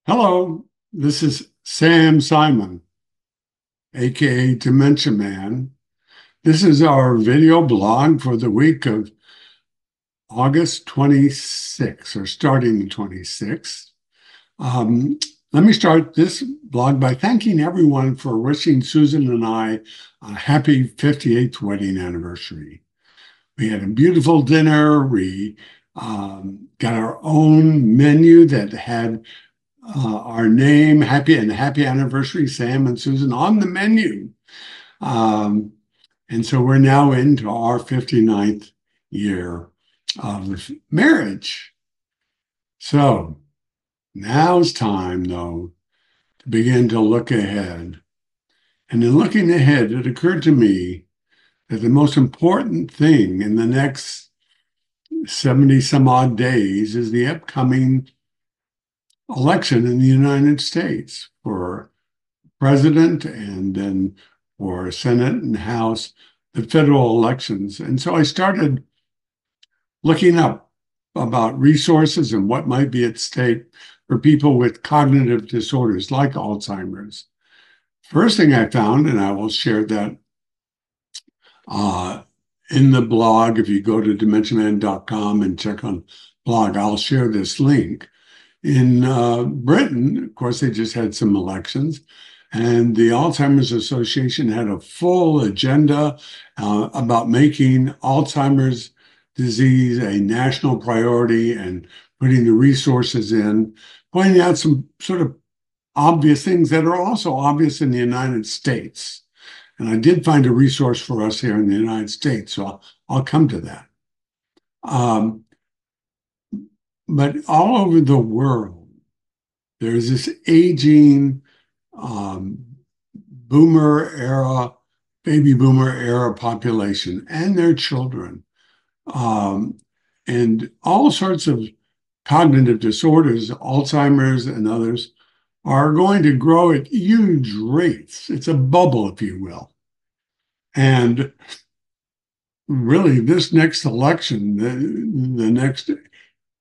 Hello, this is Sam Simon, aka Dementia Man. This is our video blog for the week of August 26th, or starting the 26th. Um, Let me start this blog by thanking everyone for wishing Susan and I a happy 58th wedding anniversary. We had a beautiful dinner. We got our own menu that had our name, happy anniversary, Sam and Susan, on the menu. Um, and so we're now into our 59th year of marriage. So now's time, though, to begin to look ahead. And in looking ahead, it occurred to me that the most important thing in the next 70 some odd days is the upcoming election in the United States for president and then for Senate and House, the federal elections. And so I started looking up about resources and what might be at stake for people with cognitive disorders like Alzheimer's. First thing I found, and I will share that uh, in the blog, if you go to dementiaman.com and check on blog, I'll share this link. In Britain, of course, they just had some elections, and the Alzheimer's Association had a full agenda about making Alzheimer's disease a national priority and putting the resources in, pointing out some sort of obvious things that are also obvious in the United States. And I did find a resource for us here in the United States, so I'll come to that. Um, but all over the world, there's this aging um, boomer era, baby boomer era population and their children, um, and all sorts of cognitive disorders, Alzheimer's and others, are going to grow at huge rates. It's a bubble, if you will. And really, this next election, the next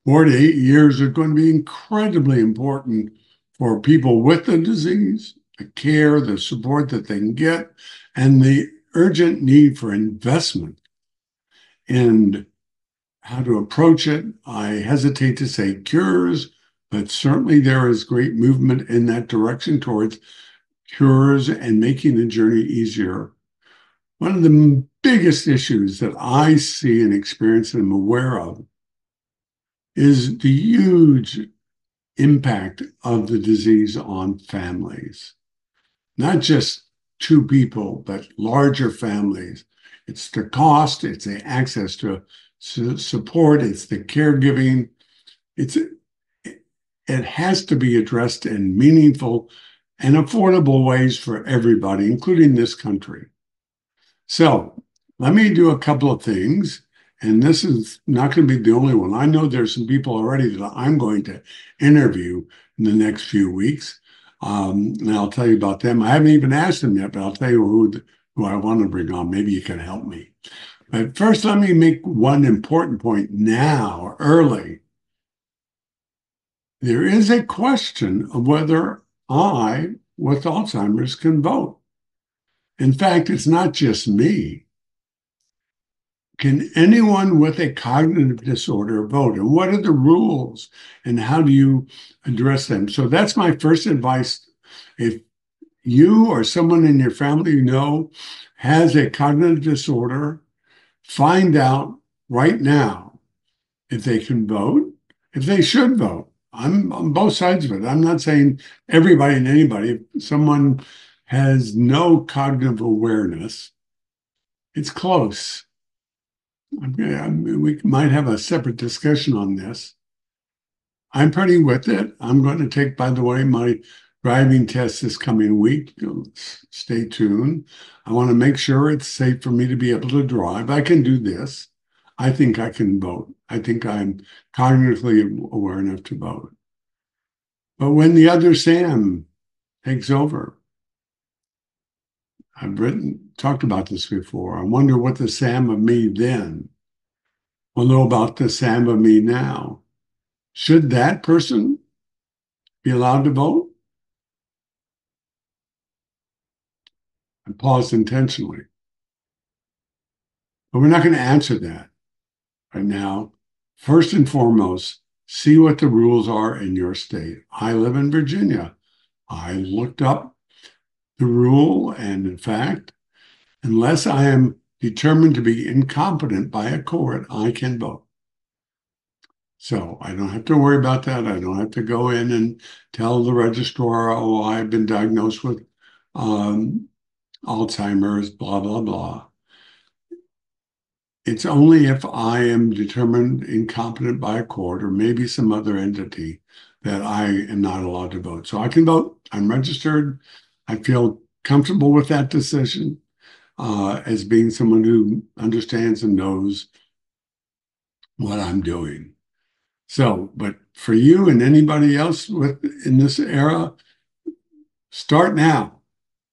4 to 8 years are going to be incredibly important for people with the disease, the care, the support that they can get, and the urgent need for investment in how to approach it. I hesitate to say cures, but certainly there is great movement in that direction towards cures and making the journey easier. One of the biggest issues that I see and experience and am aware of is the huge impact of the disease on families, not just two people, but larger families. It's the cost, it's the access to support, it's the caregiving. It has to be addressed in meaningful and affordable ways for everybody, including this country. So let me do a couple of things. And this is not going to be the only one. I know there's some people already that I'm going to interview in the next few weeks. And I'll tell you about them. I haven't even asked them yet, but I'll tell you who I want to bring on. Maybe you can help me. But first, let me make one important point now, early. There is a question of whether I, with Alzheimer's, can vote. In fact, it's not just me. Can anyone with a cognitive disorder vote? And what are the rules and how do you address them? So that's my first advice. If you or someone in your family you know has a cognitive disorder, find out right now if they can vote, if they should vote. I'm on both sides of it. I'm not saying everybody and anybody. If someone has no cognitive awareness, it's close. We might have a separate discussion on this. I'm pretty with it. I'm going to take, by the way, my driving test this coming week. Stay tuned. I want to make sure it's safe for me to be able to drive. I can do this. I think I can vote. I think I'm cognitively aware enough to vote. But when the other Sam takes over, talked about this before. I wonder what the Sam of me then will know about the Sam of me now. Should that person be allowed to vote? I paused intentionally. But we're not going to answer that right now. First and foremost, see what the rules are in your state. I live in Virginia. I looked up the rule, and in fact, unless I am determined to be incompetent by a court, I can vote. So I don't have to worry about that. I don't have to go in and tell the registrar, oh, I've been diagnosed with Alzheimer's, blah, blah, blah. It's only if I am determined incompetent by a court or maybe some other entity that I am not allowed to vote. So I can vote. I'm registered. I feel comfortable with that decision as being someone who understands and knows what I'm doing. So, but for you and anybody else in this era, start now.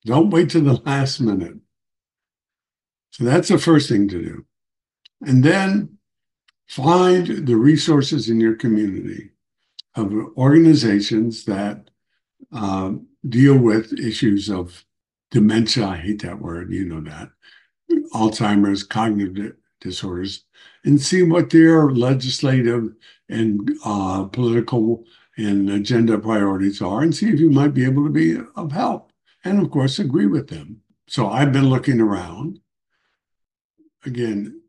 Don't wait till the last minute. So that's the first thing to do. And then find the resources in your community of organizations that deal with issues of dementia. I hate that word, you know that. Alzheimer's, cognitive disorders, and see what their legislative and political and agenda priorities are, and see if you might be able to be of help. And of course, agree with them. So I've been looking around. Again,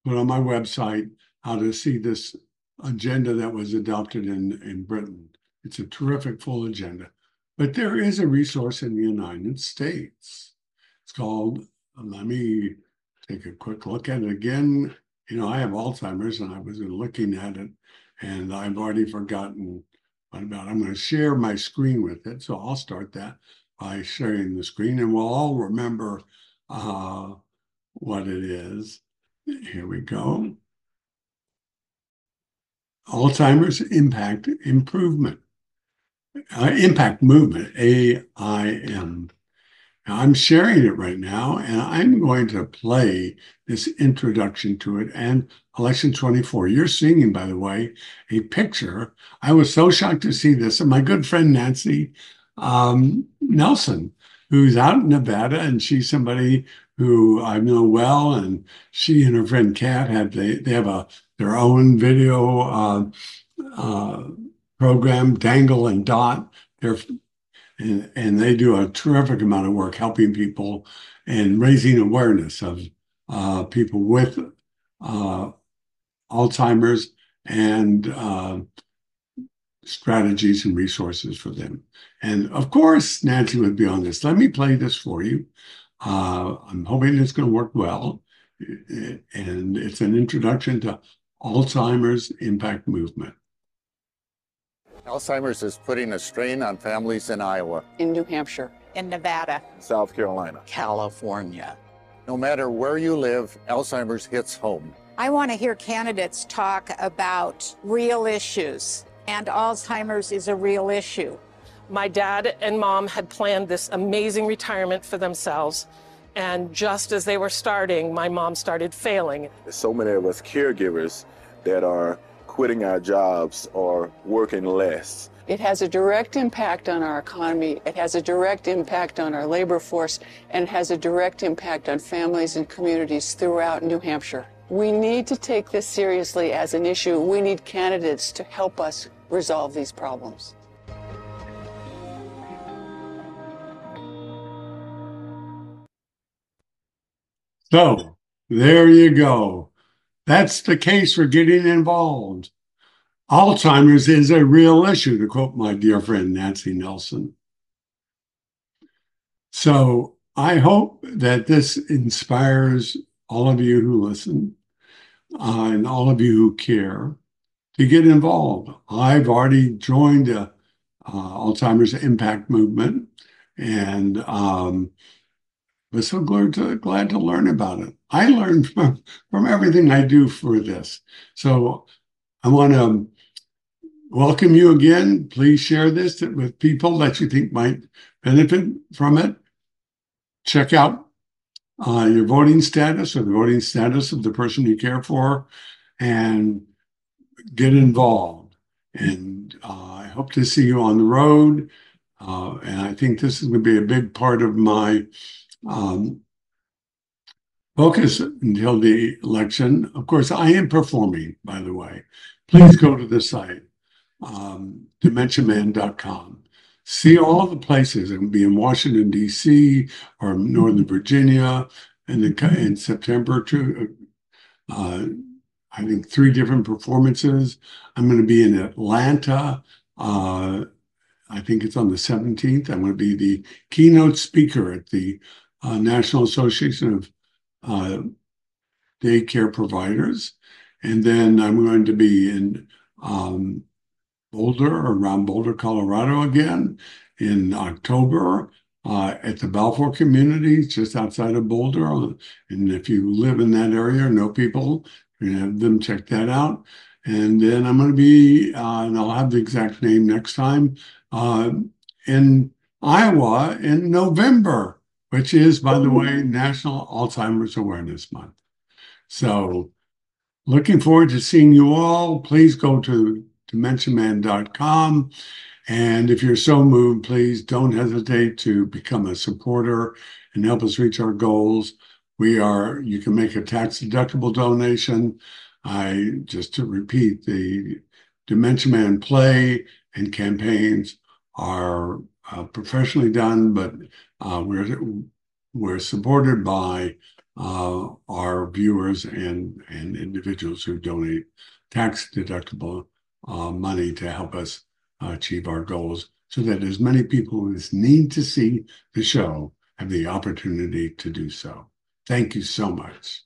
put on my website how to see this agenda that was adopted in Britain. It's a terrific full agenda. But there is a resource in the United States. It's called, let me take a quick look at it again. You know, I have Alzheimer's and I was looking at it and I've already forgotten what about. I'm going to share my screen with it. So I'll start that by sharing the screen and we'll all remember what it is. Here we go. Alzheimer's Impact Improvement. Impact Movement, AIM. Now, I'm sharing it right now, and I'm going to play this introduction to it and Election 24. You're seeing, by the way, a picture. I was so shocked to see this. And my good friend Nancy Nelson, who's out in Nevada, and she's somebody who I know well, and she and her friend Kat they have their own video program, Dangle and Dot. And they do a terrific amount of work helping people and raising awareness of people with Alzheimer's and strategies and resources for them. And of course, Nancy would be on this. Let me play this for you. I'm hoping it's going to work well. And it's an introduction to Alzheimer's Impact Movement. Alzheimer's is putting a strain on families in Iowa, in New Hampshire, in Nevada, South Carolina, California. No matter where you live, Alzheimer's hits home. I want to hear candidates talk about real issues, and Alzheimer's is a real issue. My dad and mom had planned this amazing retirement for themselves, and just as they were starting, my mom started failing. There's so many of us caregivers that are quitting our jobs or working less. It has a direct impact on our economy. It has a direct impact on our labor force, and it has a direct impact on families and communities throughout New Hampshire. We need to take this seriously as an issue. We need candidates to help us resolve these problems. So there you go. That's the case for getting involved. Alzheimer's is a real issue, to quote my dear friend Nancy Nelson. So I hope that this inspires all of you who listen and all of you who care to get involved. I've already joined the Alzheimer's Impact Movement and was so glad to learn about it. I learned from everything I do for this. So I want to welcome you again. Please share this with people that you think might benefit from it. Check out your voting status or the voting status of the person you care for and get involved. And I hope to see you on the road. And I think this is going to be a big part of my focus until the election. Of course, I am performing, by the way. Please go to the site, dementiaman.com. See all the places. I'm going to be in Washington, D.C. or Northern Virginia in September too. I think 3 different performances. I'm going to be in Atlanta. I think it's on the 17th. I'm going to be the keynote speaker at the National Association of Daycare Providers. And then I'm going to be in Boulder, around Boulder, Colorado again in October at the Balfour community, just outside of Boulder. And if you live in that area or know people, you can have them check that out. And then I'm going to be, and I'll have the exact name next time, in Iowa in November, which is, by the way, National Alzheimer's Awareness Month. So looking forward to seeing you all. Please go to dementiaman.com. And if you're so moved, please don't hesitate to become a supporter and help us reach our goals. You can make a tax-deductible donation. Just to repeat, the Dementia Man play and campaigns are professionally done, but we're supported by our viewers and individuals who donate tax-deductible money to help us achieve our goals, so that as many people as need to see the show have the opportunity to do so. Thank you so much.